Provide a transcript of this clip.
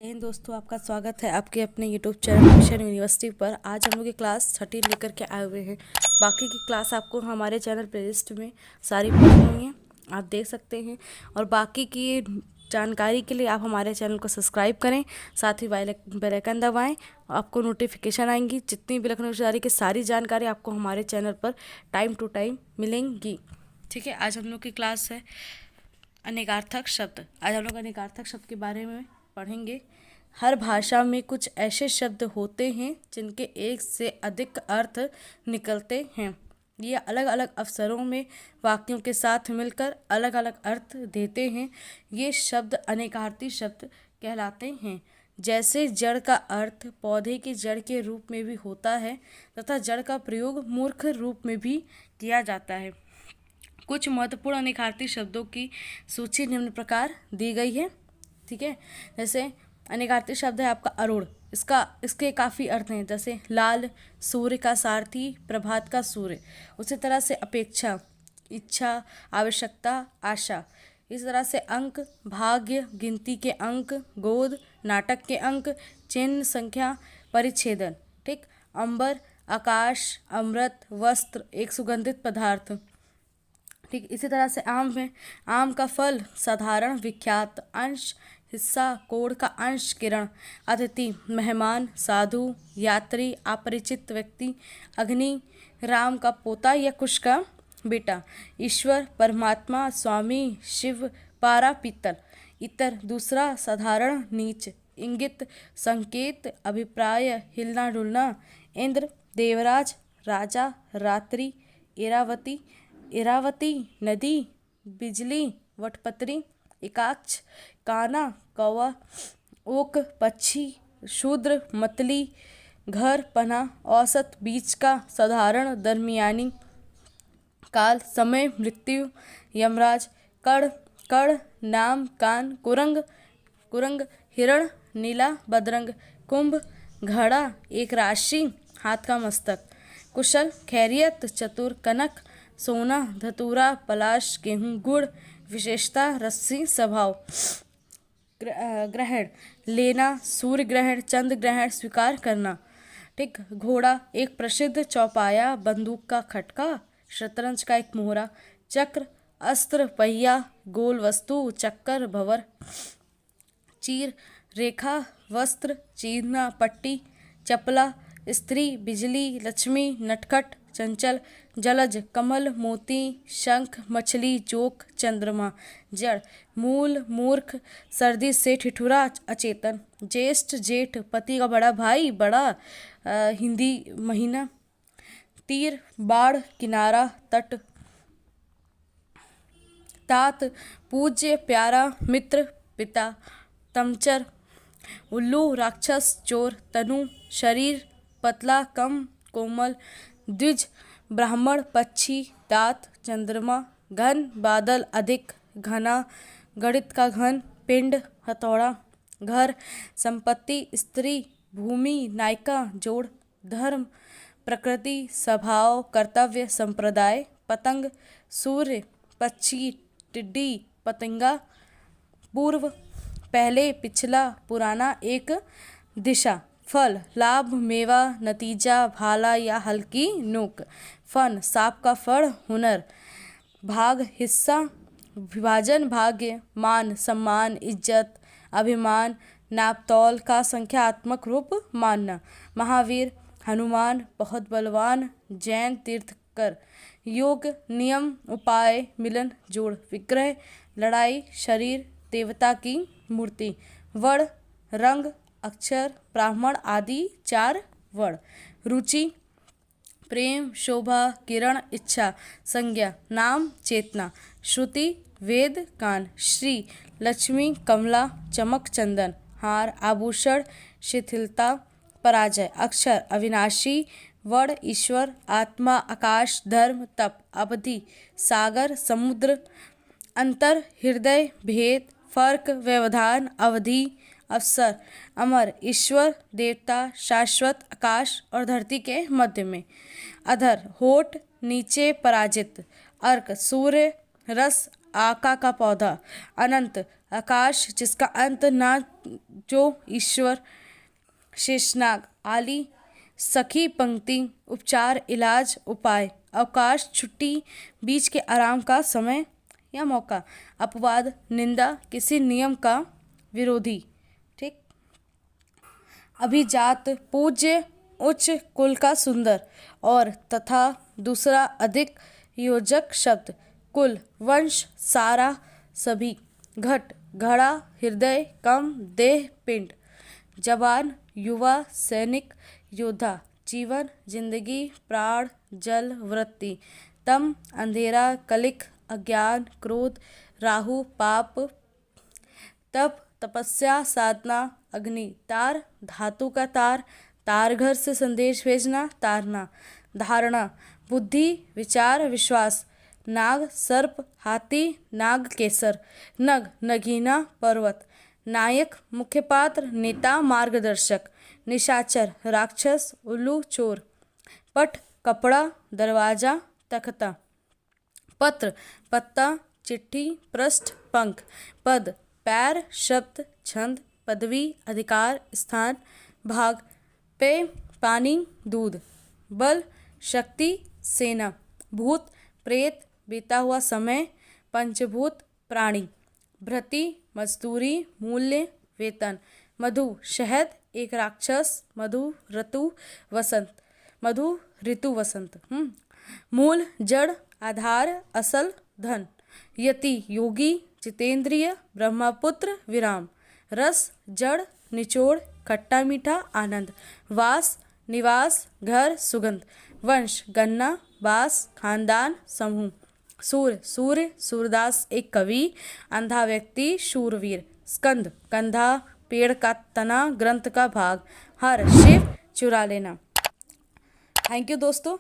दोस्तों, आपका स्वागत है आपके अपने यूट्यूब चैनल मिशन यूनिवर्सिटी पर। आज हम लोग की क्लास 13 लेकर के आए हुए हैं। बाकी की क्लास आपको हमारे चैनल प्लेलिस्ट में सारी पड़ी हुई हैं, आप देख सकते हैं। और बाकी की जानकारी के लिए आप हमारे चैनल को सब्सक्राइब करें, साथ ही बेल आइकन दबाएं। आपको नोटिफिकेशन आएंगी, जितनी भी लखनऊ शहरी की सारी जानकारी आपको हमारे चैनल पर टाइम टू टाइम मिलेंगी। ठीक है, आज हम लोग की क्लास है अनेकार्थक शब्द। आज हम लोग अनेकार्थक शब्द के बारे में पढ़ेंगे। हर भाषा में कुछ ऐसे शब्द होते हैं जिनके एक से अधिक अर्थ निकलते हैं। ये अलग अलग अवसरों में वाक्यों के साथ मिलकर अलग अलग अर्थ देते हैं। ये शब्द अनेकार्थी शब्द कहलाते हैं। जैसे जड़ का अर्थ पौधे की जड़ के रूप में भी होता है तथा जड़ का प्रयोग मूर्ख रूप में भी किया जाता है। कुछ महत्वपूर्ण अनेकार्थी शब्दों की सूची निम्न प्रकार दी गई है। ठीक है, जैसे अनेकार्थी शब्द है आपका अरुण। इसके काफ़ी अर्थ हैं, जैसे लाल, सूर्य का सारथी, प्रभात का सूर्य। उसी तरह से अपेक्षा, इच्छा, आवश्यकता, आशा। इस तरह से अंक, भाग्य, गिनती के अंक, गोद, नाटक के अंक, चिन्ह, संख्या, परिच्छेदन। ठीक, अंबर, आकाश, अमृत, वस्त्र, एक सुगंधित पदार्थ। ठीक, इसी तरह से आम में आम का फल, साधारण, विख्यात, अंश, हिस्सा, कोण का अंश, किरण। अतिथि, मेहमान, साधु, यात्री, अपरिचित व्यक्ति। अग्नि, राम का पोता या कुश का बेटा। ईश्वर, परमात्मा, स्वामी, शिव। पारा, पीतल। इतर, दूसरा, साधारण, नीच। इंगित, संकेत, अभिप्राय, हिलना डुलना। इंद्र, देवराज, राजा, रात्रि। इरावती, इरावती, नदी। बिजली, वटपत्री। एकाक्ष, काना, कौवा। ओक, पक्षी। शूद्र, मतली। घर, पना। औसत, बीच का, साधारण, दरमियानी। काल, समय, मृत्यु। यमराज, कण, कण, नाम, कान। कुरंग, कुरंग, हिरण, नीला, बदरंग। कुंभ, घड़ा, एक राशि, हाथ का मस्तक। कुशल, खैरियत, चतुर। कनक, सोना, धतूरा, पलाश, गेहूं। गुड़, विशेषता, रस्सी, स्वभाव। ग्रहण, लेना, सूर्य ग्रहण, चंद्र ग्रहण, स्वीकार करना। ठीक, घोड़ा, एक प्रसिद्ध चौपाया, बंदूक का खटका, शतरंज का एक मोहरा। चक्र, अस्त्र, पहिया, गोल वस्तु, चक्कर, भंवर। चीर, रेखा, वस्त्र, चीरना, पट्टी। चपला, स्त्री, बिजली, लक्ष्मी, नटखट, चंचल। जलज, कमल, मोती, शंख, मछली, जोक, चंद्रमा। जड़, मूल, मूर्ख, सर्दी से ठिठुरा, अचेतन। ज्येष्ठ, जेठ, पति का बड़ा भाई, बड़ा हिंदी महीना। तीर, बाढ़, किनारा, तट। तात, पूज्य, प्यारा, मित्र, पिता। तमचर, उल्लू, राक्षस, चोर। तनु, शरीर, पतला, कम, कोमल। द्विज, ब्राह्मण, पक्षी, दांत, चंद्रमा। घन, बादल, अधिक, घना। गणित का घन, पिंड, हथौड़ा। घर, संपत्ति, स्त्री, भूमि, नायिका, जोड़। धर्म, प्रकृति, स्वभाव, कर्तव्य, संप्रदाय। पतंग, सूर्य, पक्षी, टिड्डी, पतंगा। पूर्व, पहले, पिछला, पुराना, एक दिशा। फल, लाभ, मेवा, नतीजा, भाला या हल्की नोक। फन, सांप का फड़, हुनर। भाग, हिस्सा, विभाजन, भाग्य। मान, सम्मान, इज्जत, अभिमान। नापतौल का संख्यात्मक रूप मानना। महावीर, हनुमान, बहुत बलवान। जैन, तीर्थकर। योग, नियम, उपाय, मिलन, जोड़। विग्रह, लड़ाई, शरीर, देवता की मूर्ति। वर्ण, रंग, अक्षर, ब्राह्मण आदि 4 वर्ण। रुचि, प्रेम, शोभा, किरण, इच्छा। संज्ञा, नाम, चेतना। श्रुति, वेद, कान। श्री, लक्ष्मी, कमला, चमक, चंदन। हार, आभूषण, शिथिलता, पराजय। अक्षर, अविनाशी। वर्ण, ईश्वर, आत्मा, आकाश, धर्म, तप। अवधि, सागर, समुद्र। अंतर, हृदय, भेद। फर्क, व्यवधान, अवधि, अवसर। अमर, ईश्वर, देवता, शाश्वत, आकाश और धरती के मध्य में। अधर, होठ, नीचे, पराजित। अर्क, सूर्य, रस, आका का पौधा। अनंत, आकाश जिसका अंत ना, जो ईश्वर। शेषनाग आली, सखी पंक्ति, उपचार इलाज उपाय। अवकाश छुट्टी, बीच के आराम का समय या मौका। अपवाद निंदा, किसी नियम का विरोधी। ठीक। अभिजात पूज्य, उच्च कुल का सुंदर। और तथा दूसरा अधिक योजक शब्द। कुल वंश सारा सभी। घट घड़ा हृदय कम देह पिंड। जवान युवा सैनिक योद्धा। जीवन जिंदगी प्राण जल वृत्ति। तम अंधेरा कलिक अज्ञान क्रोध राहु पाप। तप तपस्या साधना अग्नि। तार धातु का तार, तार घर से संदेश भेजना तारना। धारणा बुद्धि विचार विश्वास। नाग सर्प हाथी नाग केसर। नग नगीना पर्वत। नायक मुख्य पात्र नेता मार्गदर्शक। निशाचर राक्षस उल्लू चोर। पट कपड़ा दरवाजा तख्ता। पत्र पत्ता चिट्ठी पृष्ठ पंख। पद पैर शब्द छंद पदवी अधिकार स्थान भाग। पेय पानी दूध। बल शक्ति सेना। भूत प्रेत बीता हुआ समय। पंचभूत प्राणी। भृति मजदूरी मूल्य वेतन। मधु शहद एक राक्षस। मधु ऋतु वसंत। मधु ऋतु वसंत। मूल जड़ आधार असल धन। यति योगी जितेंद्रिय ब्रह्मपुत्र विराम। रस जड़ निचोड़ खट्टा मीठा आनंद। वास निवास घर सुगंध। वंश गन्ना बास खानदान समूह। सूर्य सूरदास एक कवि। अंधा व्यक्ति शूरवीर। स्कंद कंधा पेड़ का तना ग्रंथ का भाग। हर शिव चुरा लेना। थैंक यू दोस्तों।